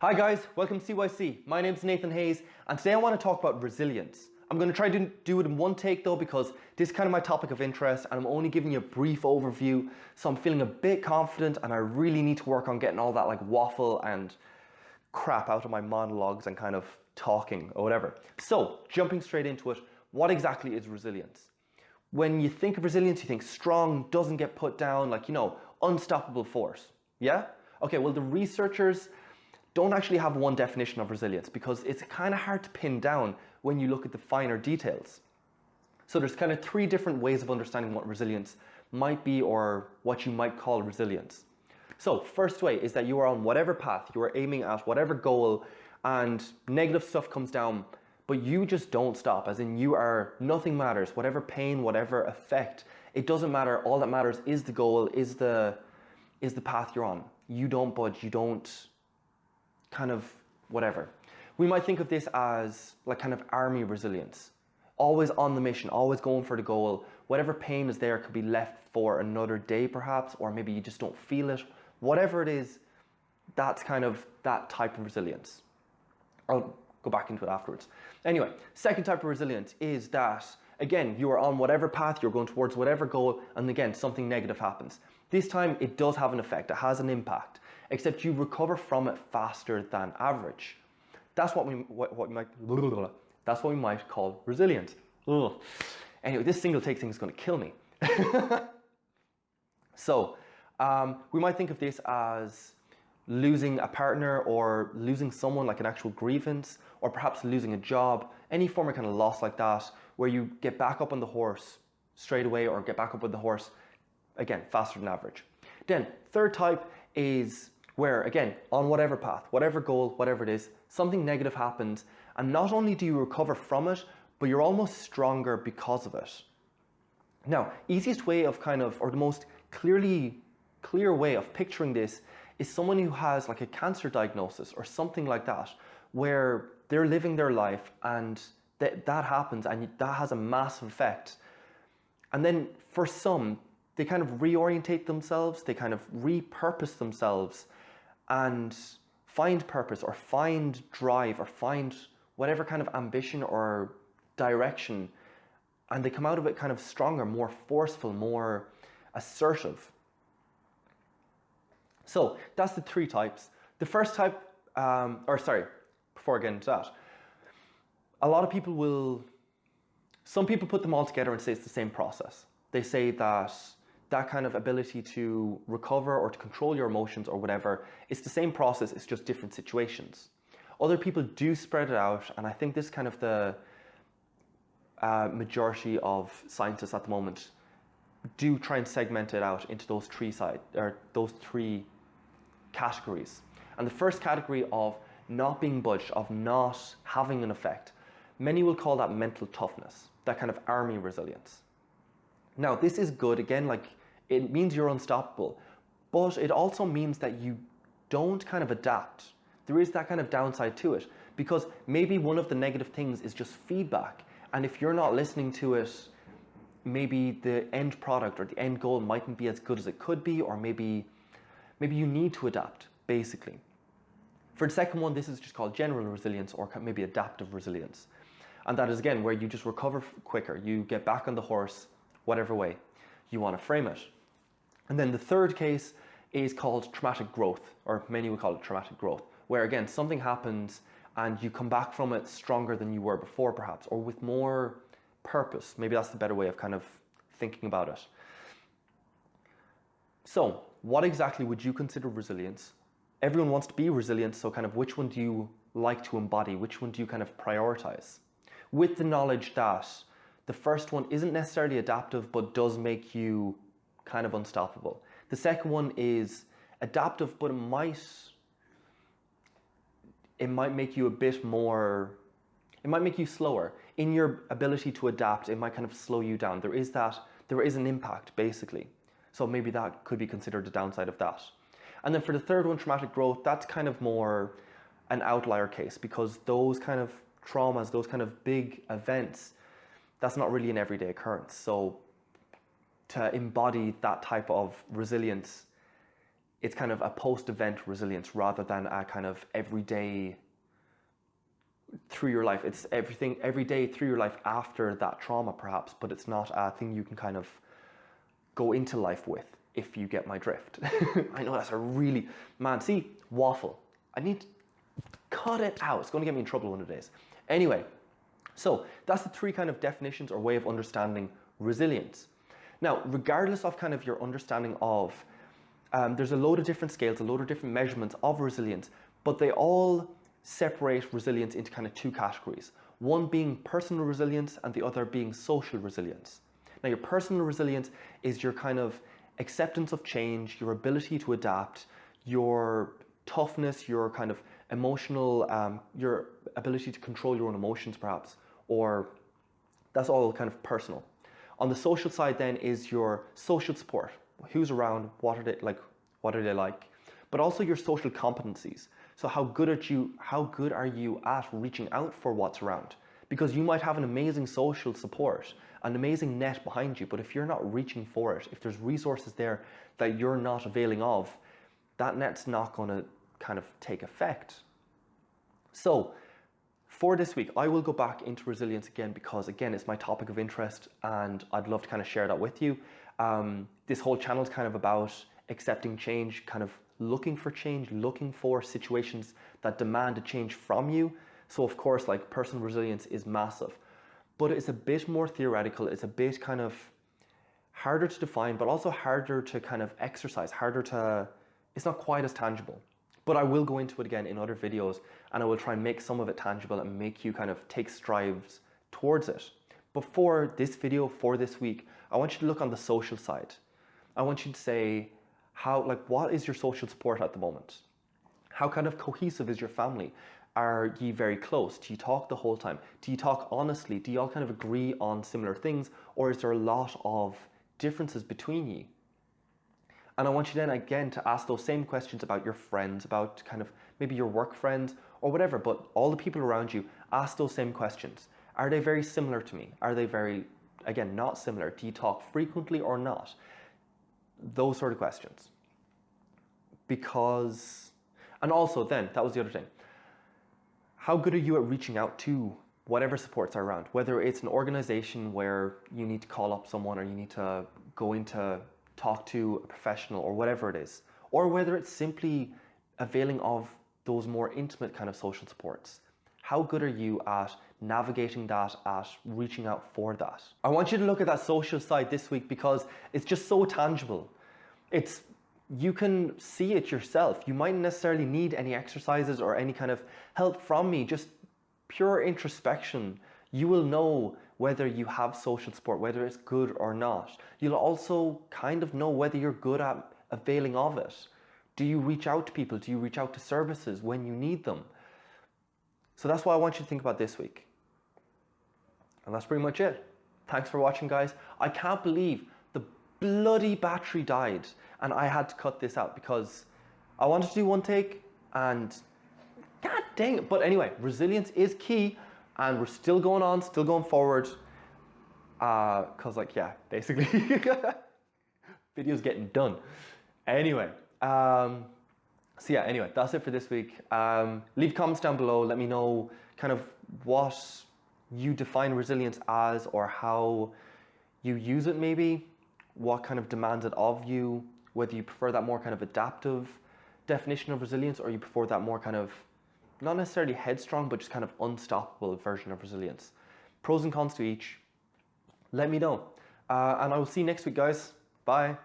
Hi guys, welcome to CYC. My name's Nathan Hayes, and today I want to talk about resilience. I'm going to try to do it in one take though, because this is kind of my topic of interest and I'm only giving you a brief overview, so I'm feeling a bit confident and I really need to work on getting all that like waffle and crap out of my monologues and kind of talking or whatever. So, jumping straight into it, what exactly is resilience? When you think of resilience, you think strong, doesn't get put down, like, unstoppable force. Yeah? Okay, well, the researchers don't actually have one definition of resilience because it's kind of hard to pin down when you look at the finer details. So there's kind of three different ways of understanding what resilience might be or what you might call resilience. So first way is that you are on whatever path, you are aiming at whatever goal and negative stuff comes down, but you just don't stop, as in nothing matters, whatever pain, whatever effect, it doesn't matter. All that matters is the goal, is the path you're on. You don't budge, you don't kind of whatever. We might think of this as like kind of army resilience. Always on the mission, always going for the goal. Whatever pain is there could be left for another day perhaps, or maybe you just don't feel it. Whatever it is, that's kind of that type of resilience. I'll go back into it afterwards. Anyway, second type of resilience is that, again, you are on whatever path, you're going towards whatever goal, and again, something negative happens. This time, it does have an effect, it has an impact, except you recover from it faster than average. That's what we might call resilient. Ugh. Anyway, this single take thing is going to kill me. So, we might think of this as losing a partner or losing someone, like an actual grievance, or perhaps losing a job, any form of kind of loss like that, where you get back up on the horse straight away or get back up on the horse, again, faster than average. Then, third type is where, again, on whatever path, whatever goal, whatever it is, something negative happens, and not only do you recover from it, but you're almost stronger because of it. Now, easiest way of or the most clear way of picturing this is someone who has like a cancer diagnosis or something like that, where they're living their life and that happens and that has a massive effect. And then for some, they kind of reorientate themselves, they kind of repurpose themselves and find purpose or find drive or find whatever kind of ambition or direction, and they come out of it kind of stronger, more forceful, more assertive. So that's the three types. The first type, before I get into that, some people put them all together and say it's the same process. They say that kind of ability to recover or to control your emotions or whatever, it's the same process, it's just different situations. Other people do spread it out, and I think this is kind of the majority of scientists at the moment do try and segment it out into those three categories. And the first category of not being budged, of not having an effect, many will call that mental toughness, that kind of army resilience. Now, this is good, again, like it means you're unstoppable, but it also means that you don't kind of adapt. There is that kind of downside to it, because maybe one of the negative things is just feedback, and if you're not listening to it, maybe the end product or the end goal mightn't be as good as it could be, or maybe you need to adapt, basically. For the second one, this is just called general resilience or maybe adaptive resilience. And that is, again, where you just recover quicker. You get back on the horse, whatever way you want to frame it. And then the third case is called traumatic growth, or many would call it traumatic growth, where, again, something happens and you come back from it stronger than you were before, perhaps, or with more purpose. Maybe that's the better way of kind of thinking about it. So, what exactly would you consider resilience? Everyone wants to be resilient, so kind of which one do you like to embody? Which one do you kind of prioritize? With the knowledge that the first one isn't necessarily adaptive, but does make you kind of unstoppable. The second one is adaptive, but it might make you a bit more, it might make you slower. In your ability to adapt, it might kind of slow you down. There is an impact, basically. So maybe that could be considered a downside of that. And then for the third one, traumatic growth, that's kind of more an outlier case, because those kind of traumas, those kind of big events, that's not really an everyday occurrence. So to embody that type of resilience it's kind of a post-event resilience rather than a kind of everyday through your life. It's everything every day through your life after that trauma perhaps, but it's not a thing you can kind of go into life with, if you get my drift. I know that's a really, man, see, waffle. I need to cut it out. It's going to get me in trouble one of the days. Anyway, so that's the 3 kind of definitions or way of understanding resilience. Now, regardless of kind of your understanding of, there's a load of different scales, a load of different measurements of resilience, but they all separate resilience into kind of 2 categories. One being personal resilience and the other being social resilience. Now, your personal resilience is your kind of acceptance of change, your ability to adapt, your toughness, your kind of emotional, your ability to control your own emotions perhaps, or that's all kind of personal. On the social side then is your social support. Who's around, what are they like, but also your social competencies. So how good are you at reaching out for what's around? Because you might have an amazing social support, an amazing net behind you, but if you're not reaching for it, if there's resources there that you're not availing of, that net's not going to kind of take effect. So for this week, I will go back into resilience again because, again, it's my topic of interest and I'd love to kind of share that with you. This whole channel is kind of about accepting change, kind of looking for change, looking for situations that demand a change from you. So of course, like, personal resilience is massive, but it's a bit more theoretical. It's a bit kind of harder to define, but also harder to kind of exercise, it's not quite as tangible. But I will go into it again in other videos and I will try and make some of it tangible and make you kind of take strides towards it. But for this video, for this week, I want you to look on the social side. I want you to say, what is your social support at the moment? How kind of cohesive is your family? Are ye very close? Do you talk the whole time? Do you talk honestly? Do you all kind of agree on similar things? Or is there a lot of differences between you? And I want you then again to ask those same questions about your friends, about kind of maybe your work friends or whatever, but all the people around you, ask those same questions. Are they very similar to me? Are they very, again, not similar? Do you talk frequently or not? Those sort of questions. And also then, that was the other thing. How good are you at reaching out to whatever supports are around? Whether it's an organization where you need to call up someone or you need to go in to talk to a professional or whatever it is, or whether it's simply availing of those more intimate kind of social supports. How good are you at navigating that, at reaching out for that? I want you to look at that social side this week because it's just so tangible. You can see it yourself. You mightn't necessarily need any exercises or any kind of help from me, just pure introspection. You will know whether you have social support, whether it's good or not. You'll also kind of know whether you're good at availing of it. Do you reach out to people? Do you reach out to services when you need them? So that's what I want you to think about this week. And that's pretty much it. Thanks for watching, guys. I can't believe the bloody battery died and I had to cut this out because I wanted to do one take and god dang it. But anyway, resilience is key and we're still going on, still going forward. Cause basically video's getting done. Anyway, anyway, that's it for this week. Leave comments down below. Let me know kind of what you define resilience as or how you use it maybe, what kind of demands it of you, whether you prefer that more kind of adaptive definition of resilience or you prefer that more kind of not necessarily headstrong, but just kind of unstoppable version of resilience. Pros and cons to each. Let me know. And I will see you next week, guys. Bye.